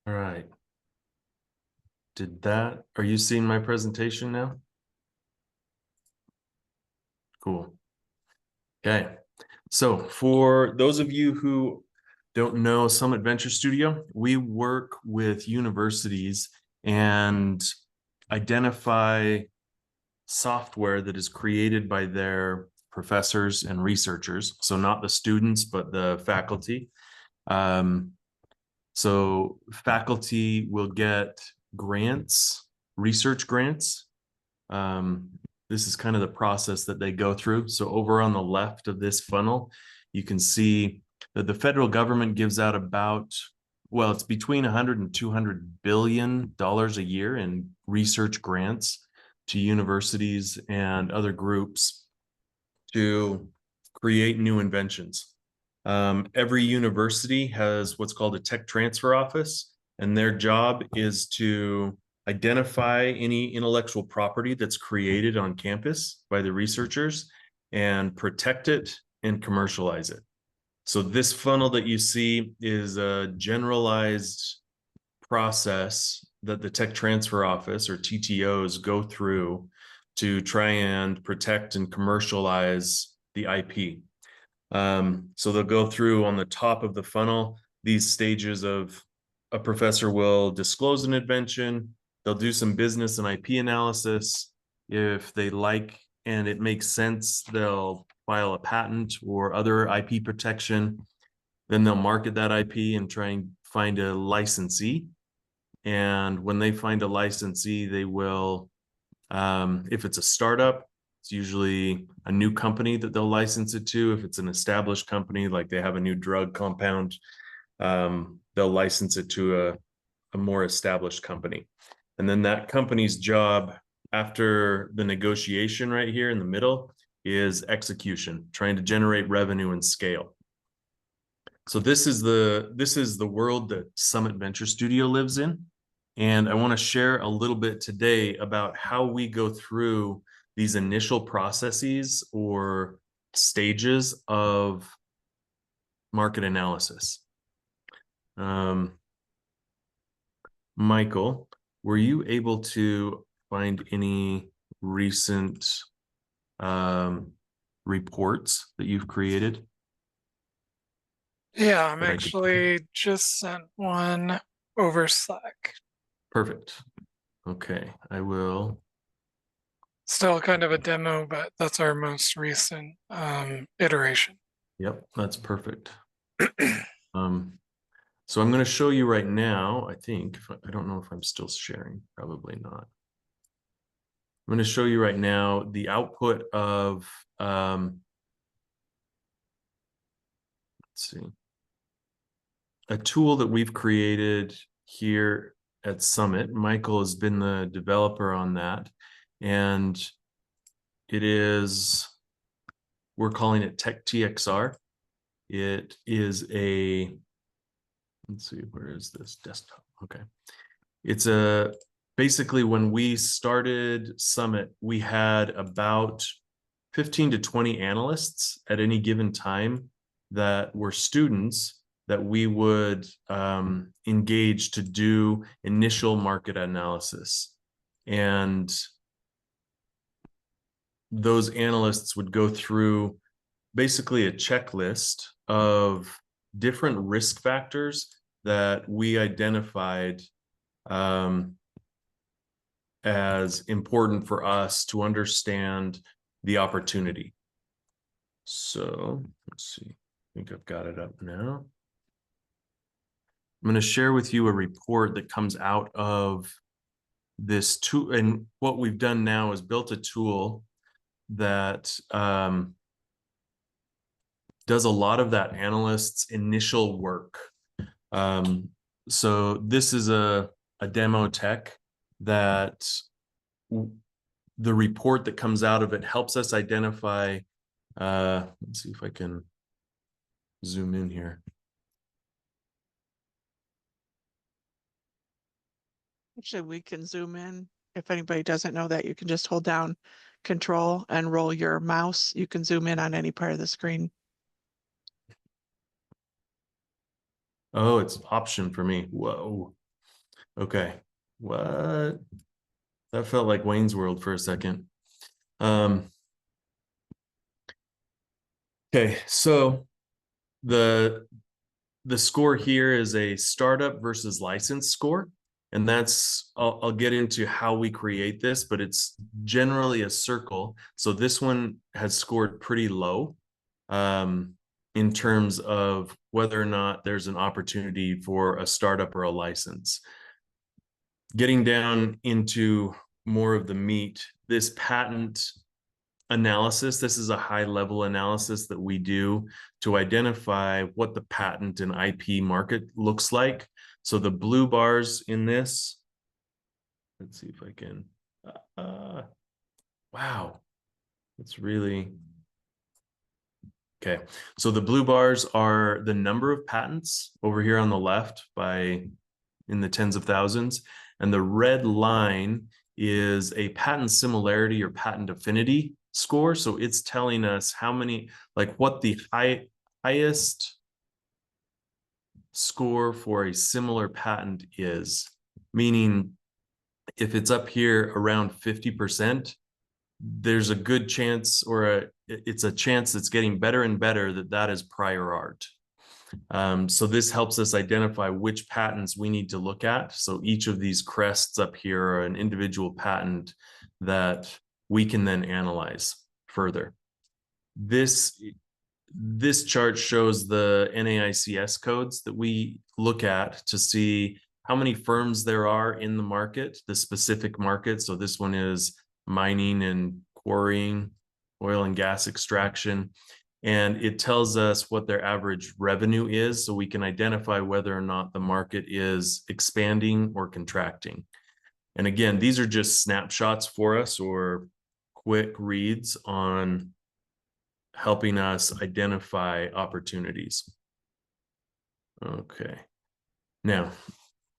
All right. Are you seeing my presentation now? Cool. Okay. So for those of you who don't know Summit Venture Studio, we work with universities and identify software that is created by their professors and researchers. So not the students, but the faculty. So faculty will get grants, research grants. This is kind of the process that they go through. So over on the left of this funnel, you can see that the federal government gives out about, well, it's between 100 and 200 billion dollars a year in research grants to universities and other groups to create new inventions. Every university has what's called a tech transfer office, and their job is to identify any intellectual property that's created on campus by the researchers and protect it and commercialize it. So this funnel that you see is a generalized process that the tech transfer office or TTOs go through to try and protect and commercialize the IP. So they'll go through on the top of the funnel these stages of a professor will disclose an invention, they'll do some business and IP analysis. If they like and it makes sense, they'll file a patent or other IP protection. Then they'll market that IP and try and find a licensee. And when they find a licensee, they will, if it's a startup, it's usually a new company that they'll license it to. If it's an established company, like they have a new drug compound, they'll license it to a more established company. And then that company's job after the negotiation right here in the middle is execution, trying to generate revenue and scale. So this is the world that Summit Venture Studio lives in. And I want to share a little bit today about how we go through these initial processes or stages of market analysis. Michael, were you able to find any recent reports that you've created? Yeah, I'm actually just sent one over Slack. Perfect. Okay, I will. Still kind of a demo, but that's our most recent iteration. Yep, that's perfect. So I'm going to show you right now, I think, I don't know if I'm still sharing, probably not. I'm going to show you right now the output of, let's see, a tool that we've created here at Summit. Michael has been the developer on that. And it is, we're calling it Tech TXR. It is a, let's see, where is this desktop? Okay. It's a, basically when we started Summit, we had about 15 to 20 analysts at any given time that were students that we would engage to do initial market analysis. And those analysts would go through basically a checklist of different risk factors that we identified as important for us to understand the opportunity. So let's see, I think I've got it up now. I'm going to share with you a report that comes out of this tool. And what we've done now is built a tool that does a lot of that analyst's initial work. So this is a demo tech that the report that comes out of it helps us identify, let's see if I can zoom in here. Actually, we can zoom in. If anybody doesn't know that, you can just hold down Control and roll your mouse. You can zoom in on any part of the screen. Oh, it's an option for me. Whoa. Okay, what? That felt like Wayne's World for a second. Okay, so the score here is a startup versus license score. And that's, I'll get into how we create this, but it's generally a circle. So this one has scored pretty low in terms of whether or not there's an opportunity for a startup or a license. Getting down into more of the meat, this patent analysis, this is a high level analysis that we do to identify what the patent and IP market looks like. So the blue bars in this, let's see if I can, wow, it's really, okay. So the blue bars are the number of patents over here on the left by in the tens of thousands. And the red line is a patent similarity or patent affinity score. So it's telling us how many, like what the highest score for a similar patent is, meaning if it's up here around 50%, there's a good chance, or it's a chance that's getting better and better that is prior art. So this helps us identify which patents we need to look at. So each of these crests up here are an individual patent that we can then analyze further. This chart shows the NAICS codes that we look at to see how many firms there are in the market, the specific market. So this one is mining and quarrying, oil and gas extraction. And it tells us what their average revenue is, so we can identify whether or not the market is expanding or contracting. And again, these are just snapshots for us, or quick reads on helping us identify opportunities. Okay. Now,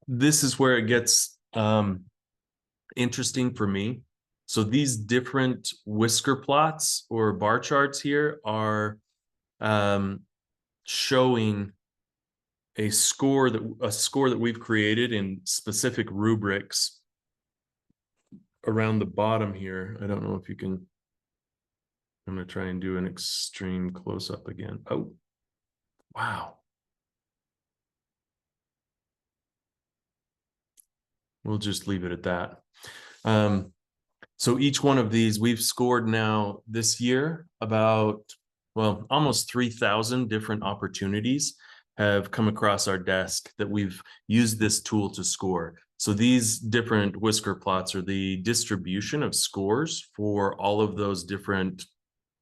this is where it gets interesting for me. So these different whisker plots or bar charts here are showing a score that we've created in specific rubrics around the bottom here. I don't know if you can, I'm going to try and do an extreme close-up again. Oh, wow. We'll just leave it at that. So each one of these we've scored now this year about, well, almost 3,000 different opportunities have come across our desk that we've used this tool to score. So these different whisker plots are the distribution of scores for all of those different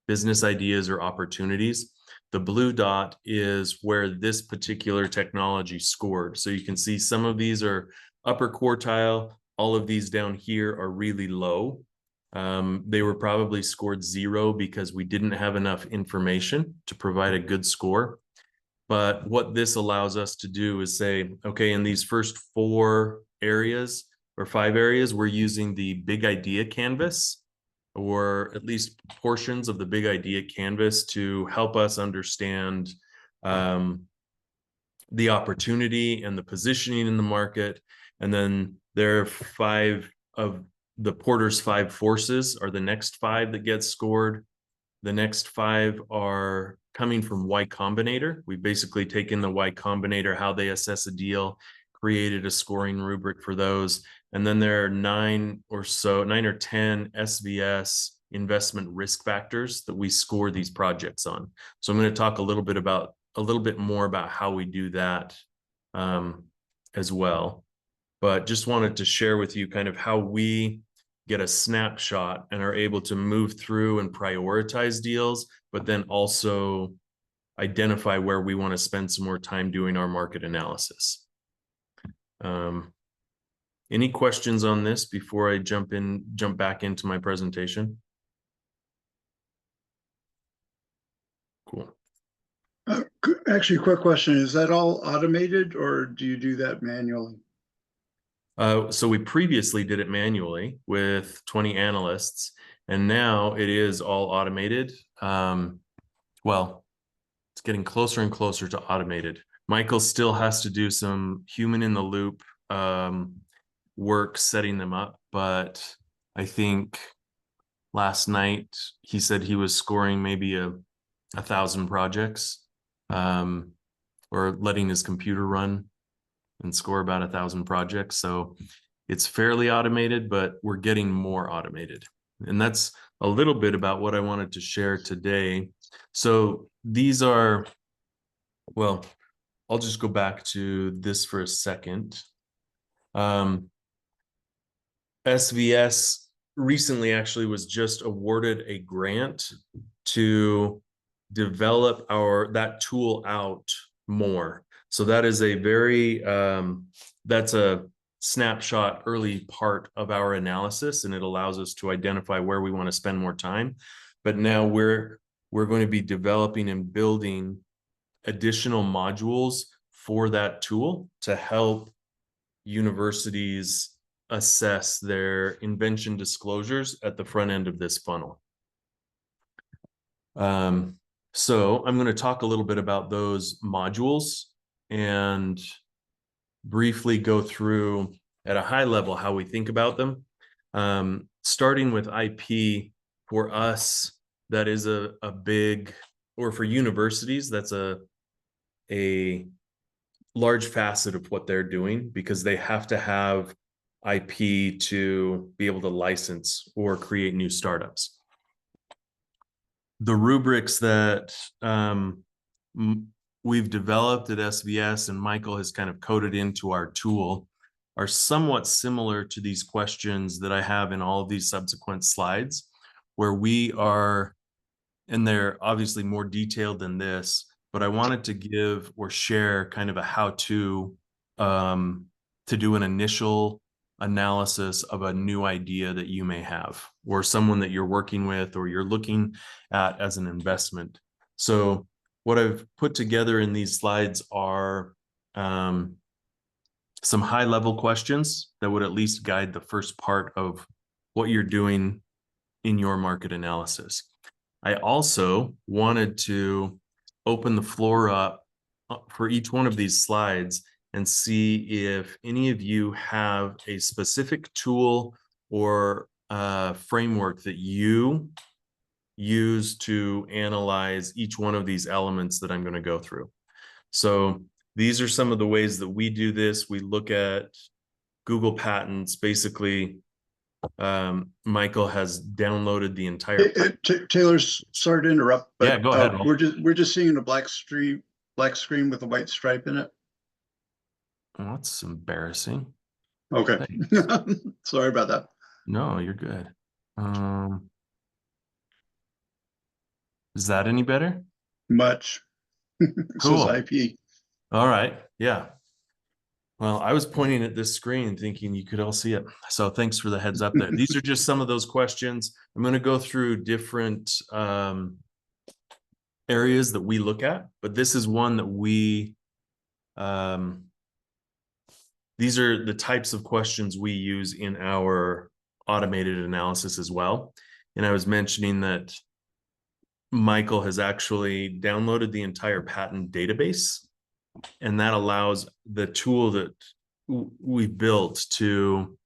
business ideas or opportunities. The blue dot is where this particular technology scored. So you can see some of these are upper quartile. All of these down here are really low. They were probably scored 0 because we didn't have enough information to provide a good score. But what this allows us to do is say, okay, in these first 4 areas or 5 areas, we're using the big idea canvas, or at least portions of the big idea canvas, to help us understand the opportunity and the positioning in the market. And then there are 5 of the Porter's 5 forces are the next 5 that get scored. The next 5 are coming from Y Combinator. We've basically taken the Y Combinator, how they assess a deal, created a scoring rubric for those. And then there are 9 or 10 SVS investment risk factors that we score these projects on. So I'm going to talk a little bit more about how we do that as well. But just wanted to share with you kind of how we get a snapshot and are able to move through and prioritize deals, but then also identify where we want to spend some more time doing our market analysis. Any questions on this before I jump back into my presentation? Cool. Actually, quick question. Is that all automated, or do you do that manually? So we previously did it manually with 20 analysts, and now it is all automated. Well, it's getting closer and closer to automated. Michael still has to do some human in the loop work setting them up, but I think last night he said he was scoring maybe 1,000 projects, or letting his computer run and score about 1,000 projects. So it's fairly automated, but we're getting more automated. And that's a little bit about what I wanted to share today. So these are, well, I'll just go back to this for a second. SVS recently actually was just awarded a grant to develop that tool out more. So that is a very, that's a snapshot early part of our analysis, and it allows us to identify where we want to spend more time. But now we're going to be developing and building additional modules for that tool to help universities assess their invention disclosures at the front end of this funnel. So I'm going to talk a little bit about those modules and briefly go through at a high level how we think about them. Starting with IP, for us, that is a big, or for universities, that's a large facet of what they're doing, because they have to have IP to be able to license or create new startups. The rubrics that we've developed at SVS and Michael has kind of coded into our tool are somewhat similar to these questions that I have in all of these subsequent slides, where we are, and they're obviously more detailed than this, but I wanted to give or share kind of a how-to to do an initial analysis of a new idea that you may have, or someone that you're working with, or you're looking at as an investment. So what I've put together in these slides are some high-level questions that would at least guide the first part of what you're doing in your market analysis. I also wanted to open the floor up for each one of these slides and see if any of you have a specific tool or framework that you use to analyze each one of these elements that I'm going to go through. So these are some of the ways that we do this. We look at Google Patents. Basically, Michael has downloaded the entire. Taylor's, sorry to interrupt, but yeah, go ahead. we're just seeing a black screen with a white stripe in it. Well, that's embarrassing. Okay. Sorry about that. No, you're good. Is that any better? Much. Cool. Says IP. All right. Yeah. Well, I was pointing at this screen thinking you could all see it. So thanks for the heads up there. These are just some of those questions. I'm going to go through different areas that we look at, but this is one that we, these are the types of questions we use in our automated analysis as well. And I was mentioning that Michael has actually downloaded the entire patent database, and that allows the tool that we built to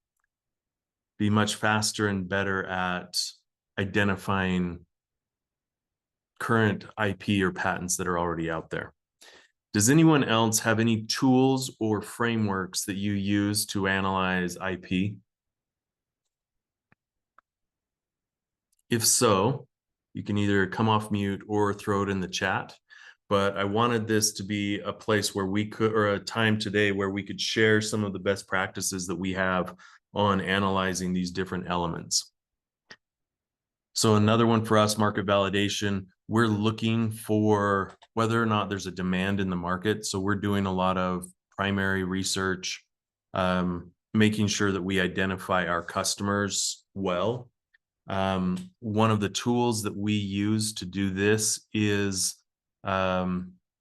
be much faster and better at identifying current IP or patents that are already out there. Does anyone else have any tools or frameworks that you use to analyze IP? If so, you can either come off mute or throw it in the chat. But I wanted this to be a place where we could, or a time today where we could share some of the best practices that we have on analyzing these different elements. So another one for us, market validation, we're looking for whether or not there's a demand in the market. So we're doing a lot of primary research, making sure that we identify our customers well. One of the tools that we use to do this is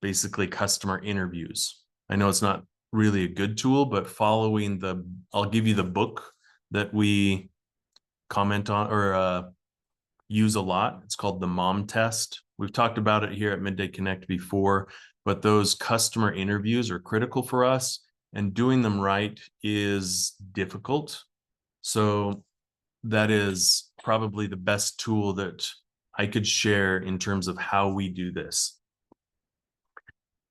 basically customer interviews. I know it's not really a good tool, but following I'll give you the book that we comment on or use a lot. It's called the Mom Test. We've talked about it here at Midday Connect before, but those customer interviews are critical for us. and doing them right is difficult. So that is probably the best tool that I could share in terms of how we do this.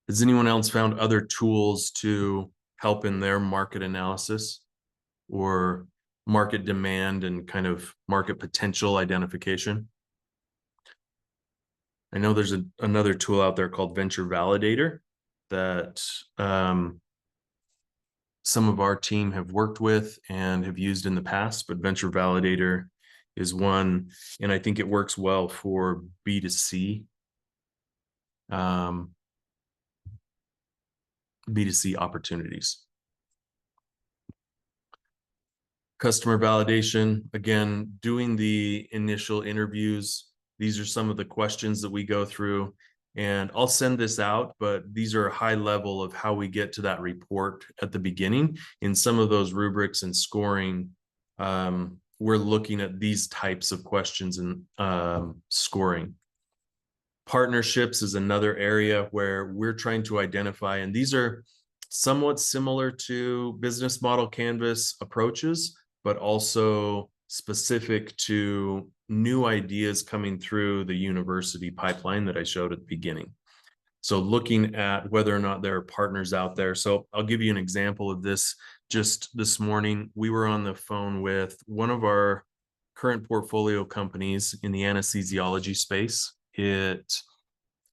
Has anyone else found other tools to help in their market analysis or market demand and kind of market potential identification? I know there's another tool out there called Venture Validator that some of our team have worked with and have used in the past, but Venture Validator is one, and I think it works well for B2C. B2C opportunities. Customer validation, again, doing the initial interviews. These are some of the questions that we go through, and I'll send this out, but these are a high level of how we get to that report at the beginning. In some of those rubrics and scoring, we're looking at these types of questions and scoring. Partnerships is another area where we're trying to identify, and these are somewhat similar to business model canvas approaches, but also specific to new ideas coming through the university pipeline that I showed at the beginning. So looking at whether or not there are partners out there. So I'll give you an example of this. Just this morning, we were on the phone with one of our current portfolio companies in the anesthesiology space. It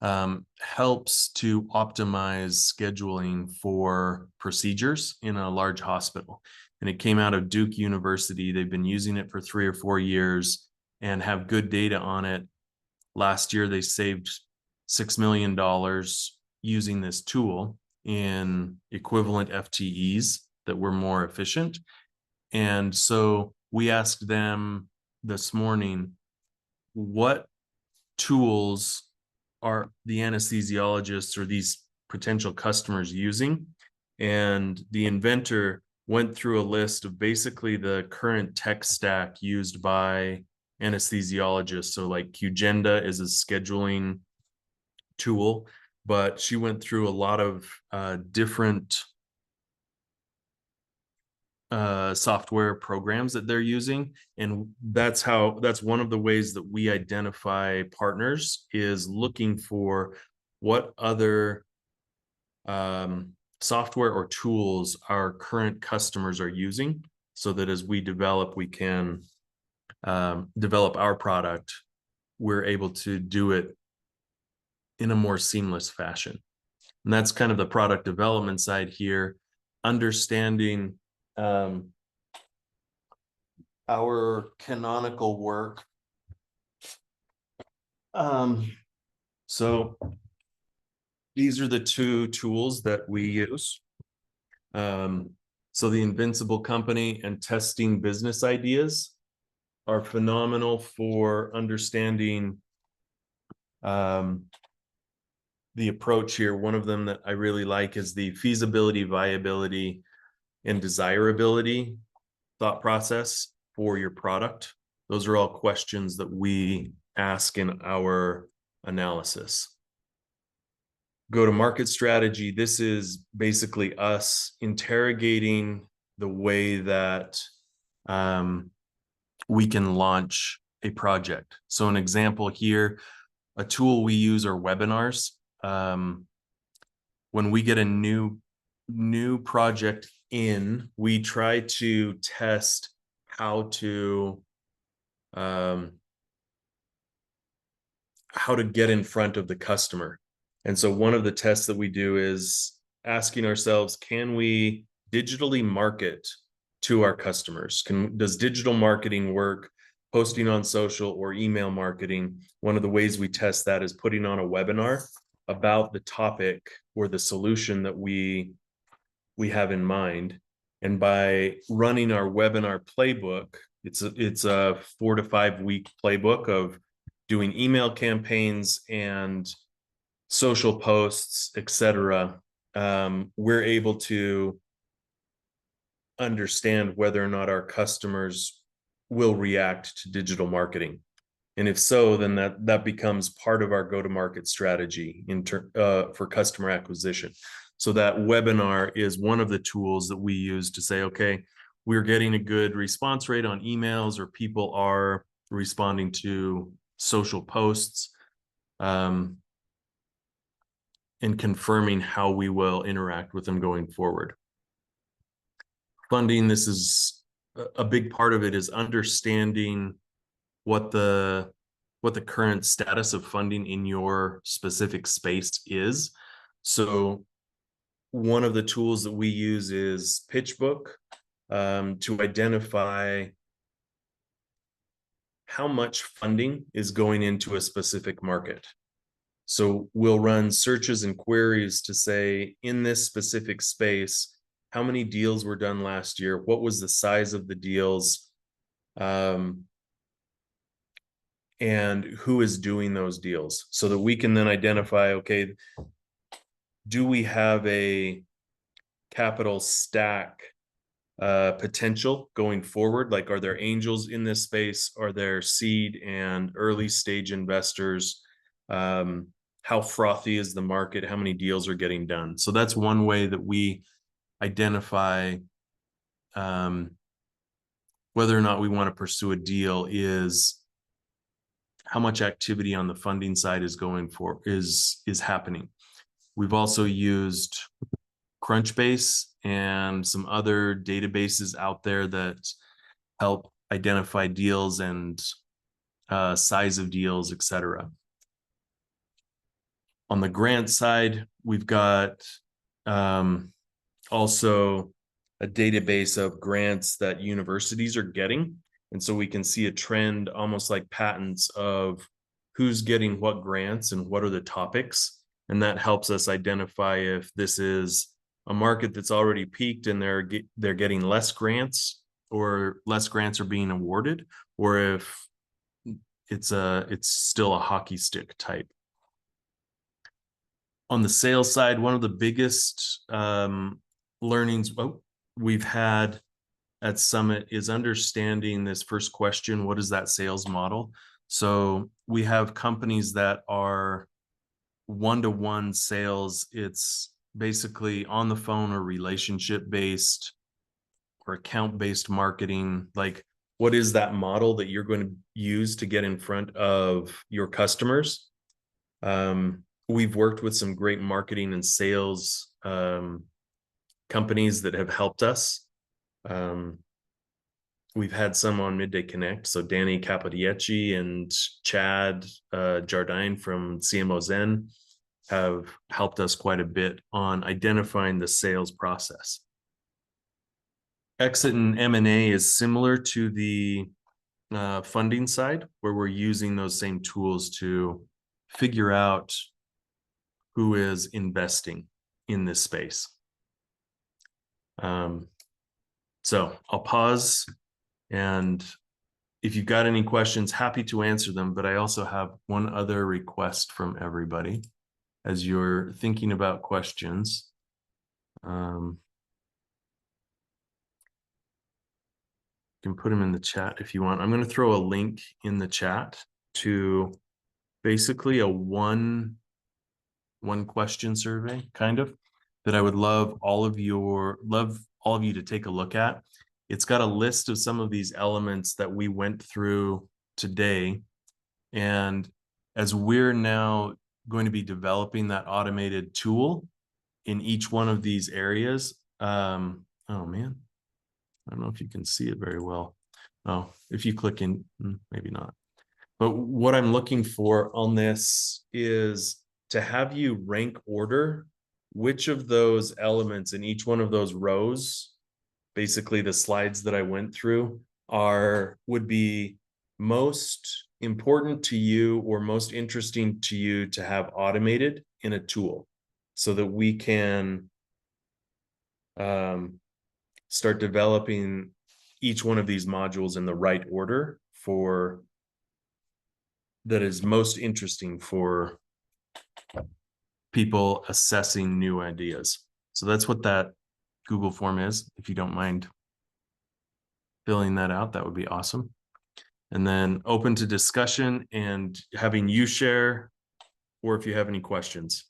helps to optimize scheduling for procedures in a large hospital. And it came out of Duke University. They've been using it for 3 or 4 years and have good data on it. Last year, they saved $6 million using this tool in equivalent FTEs that were more efficient. And so we asked them this morning, what tools are the anesthesiologists or these potential customers using? And the inventor went through a list of basically the current tech stack used by anesthesiologists. So like Qgenda is a scheduling tool, but she went through a lot of different software programs that they're using. And that's one of the ways that we identify partners, is looking for what other software or tools our current customers are using, so that as we develop, we can develop our product, we're able to do it in a more seamless fashion. And that's kind of the product development side here, understanding our canonical work. So these are the 2 tools that we use. So the Invincible Company and Testing Business Ideas are phenomenal for understanding the approach here. One of them that I really like is the feasibility, viability, and desirability thought process for your product. Those are all questions that we ask in our analysis. Go-to-market strategy. This is basically us interrogating the way that we can launch a project. So an example here, a tool we use are webinars. When we get a new project in, we try to test how to get in front of the customer. And so one of the tests that we do is asking ourselves, can we digitally market to our customers? Does digital marketing work? Posting on social or email marketing? One of the ways we test that is putting on a webinar about the topic or the solution that we have in mind. And by running our webinar playbook, it's a 4 to 5 week playbook of doing email campaigns and social posts, etc. We're able to understand whether or not our customers will react to digital marketing. And if so, then that becomes part of our go-to-market strategy for customer acquisition. So that webinar is one of the tools that we use to say, okay, we're getting a good response rate on emails, or people are responding to social posts, and confirming how we will interact with them going forward. Funding, this is a big part of it, is understanding what the current status of funding in your specific space is. So one of the tools that we use is PitchBook, to identify how much funding is going into a specific market. So we'll run searches and queries to say, in this specific space, how many deals were done last year? What was the size of the deals? And who is doing those deals, so that we can then identify, okay, do we have a capital stack potential going forward? Like, are there angels in this space? Are there seed and early stage investors? How frothy is the market? How many deals are getting done? So that's one way that we identify whether or not we want to pursue a deal, is how much activity on the funding side is happening. We've also used Crunchbase and some other databases out there that help identify deals and size of deals, etc. On the grant side, we've got also a database of grants that universities are getting. And so we can see a trend, almost like patents, of who's getting what grants and what are the topics. And that helps us identify if this is a market that's already peaked and they're getting less grants, or less grants are being awarded, or if it's still a hockey stick type. On the sales side, one of the biggest learnings we've had at Summit is understanding this first question: what is that sales model? So we have companies that are one-to-one sales. It's basically on the phone or relationship based or account based marketing. Like, what is that model that you're going to use to get in front of your customers? We've worked with some great marketing and sales companies that have helped us. We've had some on Midday Connect. So Danny Capodieci and Chad Jardine from CMO Zen have helped us quite a bit on identifying the sales process. Exit and M&A is similar to the funding side, where we're using those same tools to figure out who is investing in this space. So I'll pause, and if you've got any questions, happy to answer them. But I also have one other request from everybody as you're thinking about questions. You can put them in the chat if you want. I'm going to throw a link in the chat to basically a one question survey, kind of, that I would love all of you to take a look at. It's got a list of some of these elements that we went through today. And as we're now going to be developing that automated tool in each one of these areas, oh man, I don't know if you can see it very well. Oh, if you click in, maybe not. But what I'm looking for on this is to have you rank order which of those elements in each one of those rows, basically the slides that I went through, would be most important to you or most interesting to you to have automated in a tool, so that we can start developing each one of these modules in the right order that is most interesting for people assessing new ideas. So that's what that Google form is. If you don't mind filling that out, that would be awesome. And then open to discussion and having you share, or if you have any questions.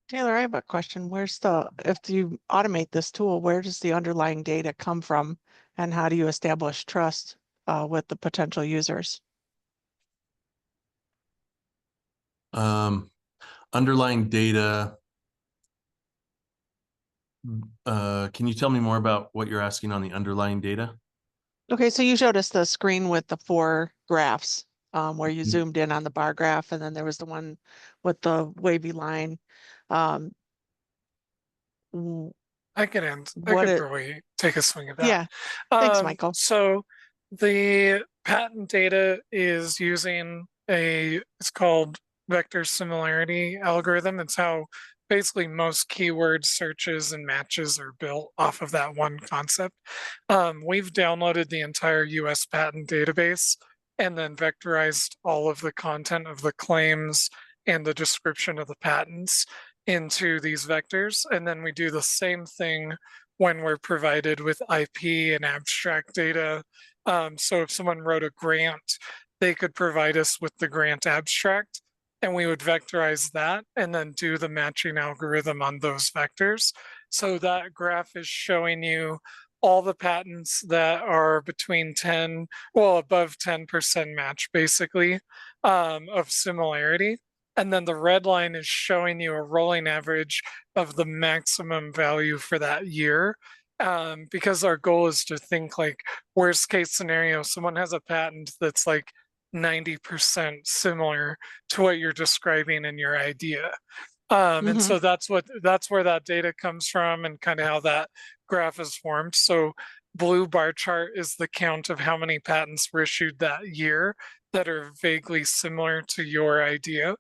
Taylor, I have a question. If you automate this tool, where does the underlying data come from? And how do you establish trust with the potential users? Underlying data. Can you tell me more about what you're asking on the underlying data? Okay, so you showed us the screen with the 4 graphs where you Mhm. zoomed in on the bar graph, and then there was the one with the wavy line. Um, w- I what could it, probably take a swing at that. yeah, thanks, Michael. So the patent data is using it's called vector similarity algorithm. It's how basically most keyword searches and matches are built off of that one concept. We've downloaded the entire US patent database and then vectorized all of the content of the claims and the description of the patents into these vectors. And then we do the same thing when we're provided with IP and abstract data. So if someone wrote a grant, they could provide us with the grant abstract and we would vectorize that and then do the matching algorithm on those vectors. So that graph is showing you all the patents that are between 10, well, above 10% match basically of similarity. And then the red line is showing you a rolling average of the maximum value for that year. Because our goal is to think like worst case scenario, someone has a patent that's like 90% similar to what you're describing in your idea. And so that's where that data comes from and kind of how that graph is formed. So blue bar chart is the count of how many patents were issued that year that are vaguely similar to your idea.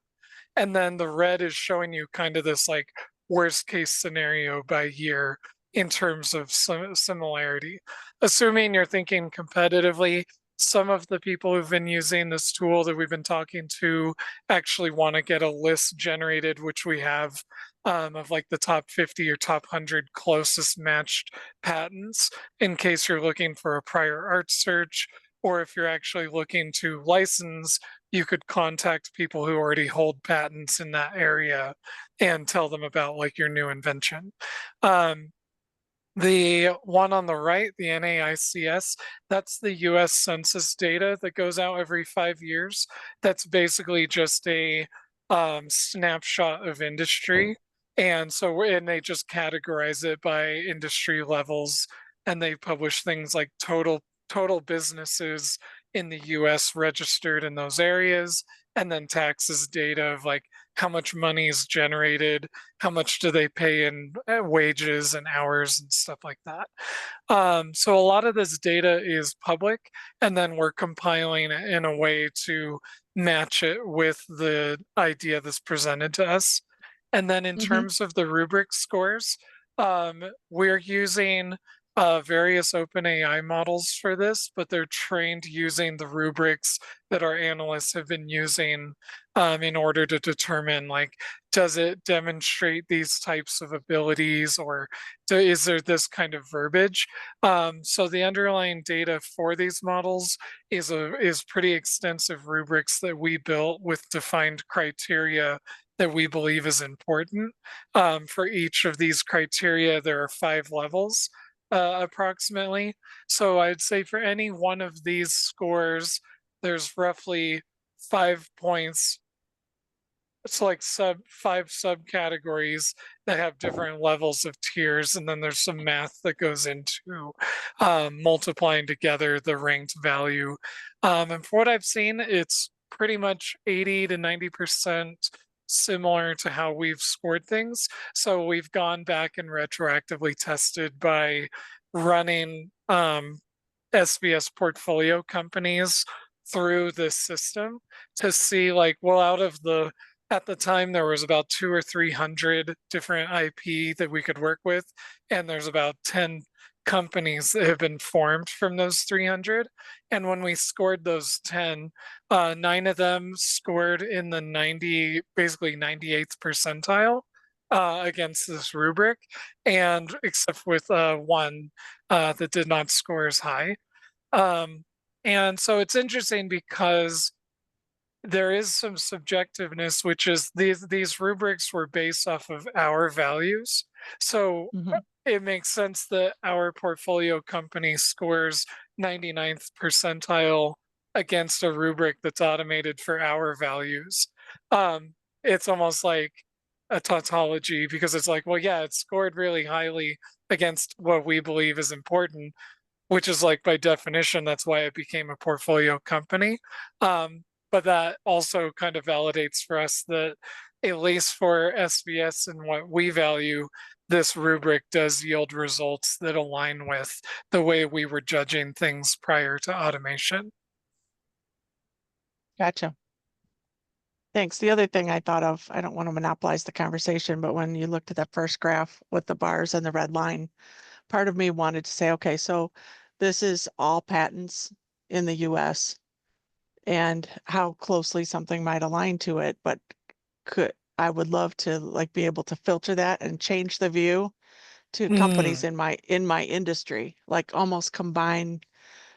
And then the red is showing you kind of this like worst case scenario by year in terms of similarity. Assuming you're thinking competitively, some of the people who've been using this tool that we've been talking to actually want to get a list generated, which we have of like the top 50 or top 100 closest matched patents in case you're looking for a prior art search, or if you're actually looking to license, you could contact people who already hold patents in that area and tell them about like your new invention. The one on the right, the NAICS, that's the US Census data that goes out every 5 years. That's basically just a snapshot of industry. And they just categorize it by industry levels, and they publish things like total businesses in the US registered in those areas, and then taxes data of like how much money is generated, how much do they pay in wages and hours and stuff like that. So a lot of this data is public, and then we're compiling it in a way to match it with the idea that's presented to us. And then in terms of the rubric scores, we're using various OpenAI models for this, but they're trained using the rubrics that our analysts have been using in order to determine like, does it demonstrate these types of abilities, or is there this kind of verbiage? So the underlying data for these models is pretty extensive rubrics that we built with defined criteria that we believe is important. For each of these criteria, there are 5 levels approximately. So I'd say for any one of these scores, there's roughly 5 points. It's like 5 subcategories that have different levels of tiers, and then there's some math that goes into multiplying together the ranked value. And for what I've seen, it's pretty much 80 to 90% similar to how we've scored things. So we've gone back and retroactively tested by running SBS portfolio companies through this system to see like, well, at the time there was about 200 or 300 different IP that we could work with, and there's about 10 companies that have been formed from those 300. And when we scored those 10, 9 of them scored in the basically 98th percentile against this rubric, and except with one that did not score as high. And so it's interesting because there is some subjectiveness, which is these rubrics were based off of our values. So Mhm. it makes sense that our portfolio company scores 99th percentile against a rubric that's automated for our values. It's almost like a tautology because it's like, well, yeah, it scored really highly against what we believe is important, which is like by definition, that's why it became a portfolio company. But that also kind of validates for us that at least for SVS and what we value, this rubric does yield results that align with the way we were judging things prior to automation. Gotcha. Thanks. The other thing I thought of, I don't want to monopolize the conversation, but when you looked at that first graph with the bars and the red line, part of me wanted to say, okay, so this is all patents in the US and how closely something might align to it, but I would love to like be able to filter that and change the view to companies in my industry, like almost combine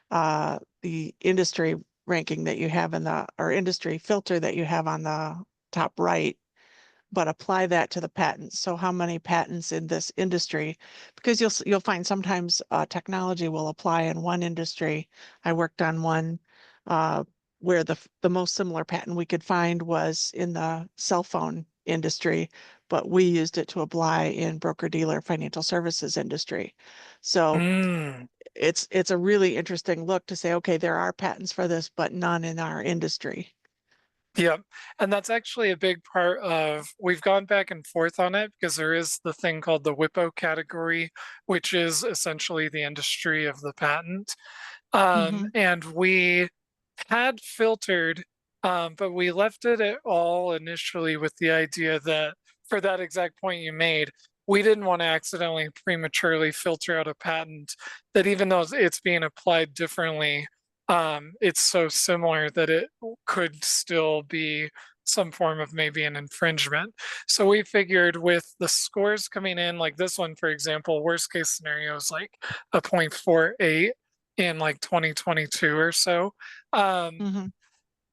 the industry ranking that you have in the, or industry filter that you have on the top right, but apply that to the patents. So how many patents in this industry? Because you'll find sometimes technology will apply in one industry. I worked on one where the most similar patent we could find was in the cell phone industry, but we used it to apply in broker-dealer financial services industry. So it's a really interesting look to say, okay, there are patents for this, but none in our industry. Yep. And that's actually a big part of, we've gone back and forth on it because there is the thing called the WIPO category, which is essentially the industry of the patent. And we had filtered, but we left it at all initially with the idea that for that exact point you made, we didn't want to accidentally prematurely filter out a patent that even though it's being applied differently, it's so similar that it could still be some form of maybe an infringement. So we figured with the scores coming in, like this one, for example, worst case scenario is like a 0.48 in like 2022 or so.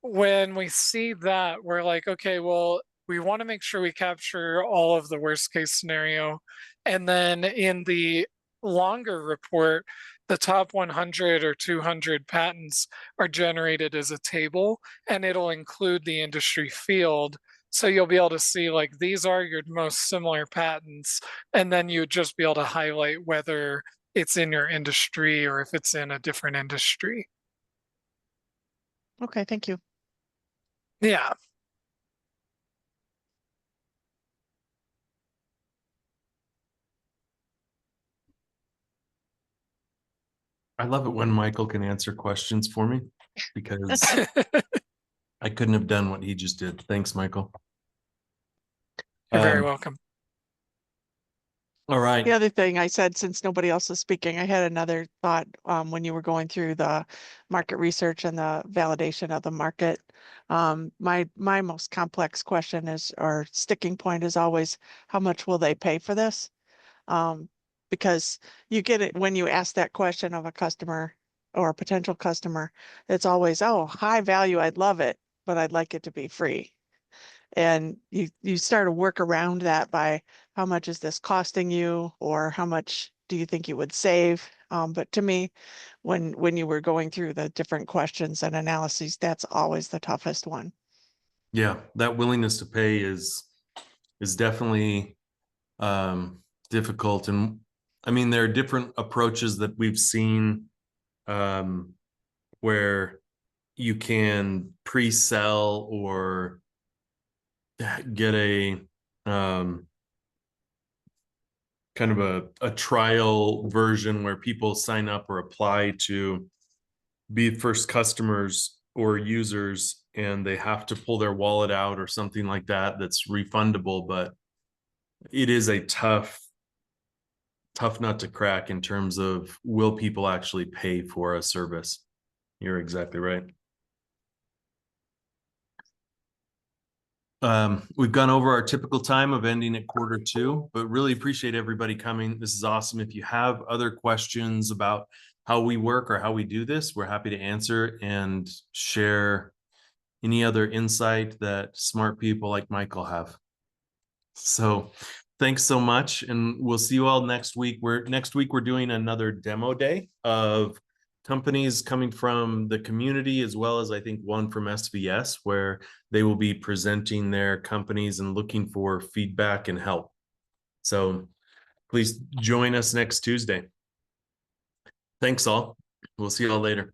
When we see that, we're like, okay, well, we want to make sure we capture all of the worst case scenario. And then in the longer report, the top 100 or 200 patents are generated as a table, and it'll include the industry field. So you'll be able to see like these are your most similar patents, and then you'd just be able to highlight whether it's in your industry or if it's in a different industry. Okay, thank you. Yeah. I love it when Michael can answer questions for me because I couldn't have done what he just did. Thanks, Michael. You're very welcome. All right. The other thing I said, since nobody else is speaking, I had another thought when you were going through the market research and the validation of the market. My most complex question is, or sticking point is always, how much will they pay for this? Because you get it when you ask that question of a customer or a potential customer, it's always, oh, high value, I'd love it, but I'd like it to be free. And you start to work around that by how much is this costing you, or how much do you think you would save? But to me, when you were going through the different questions and analyses, that's always the toughest one. Yeah, that willingness to pay is definitely difficult. And I mean, there are different approaches that we've seen where you can pre-sell or get a kind of a trial version where people sign up or apply to be first customers or users, and they have to pull their wallet out or something like that that's refundable. But it is a tough nut to crack in terms of, will people actually pay for a service? You're exactly right. We've gone over our typical time of ending at 1:45, but really appreciate everybody coming. This is awesome. If you have other questions about how we work or how we do this, we're happy to answer and share any other insight that smart people like Michael have. So thanks so much. And we'll see you all next week. Next week we're doing another demo day of companies coming from the community, as well as I think one from SVS, where they will be presenting their companies and looking for feedback and help. So please join us next Tuesday. Thanks all. We'll see you all later.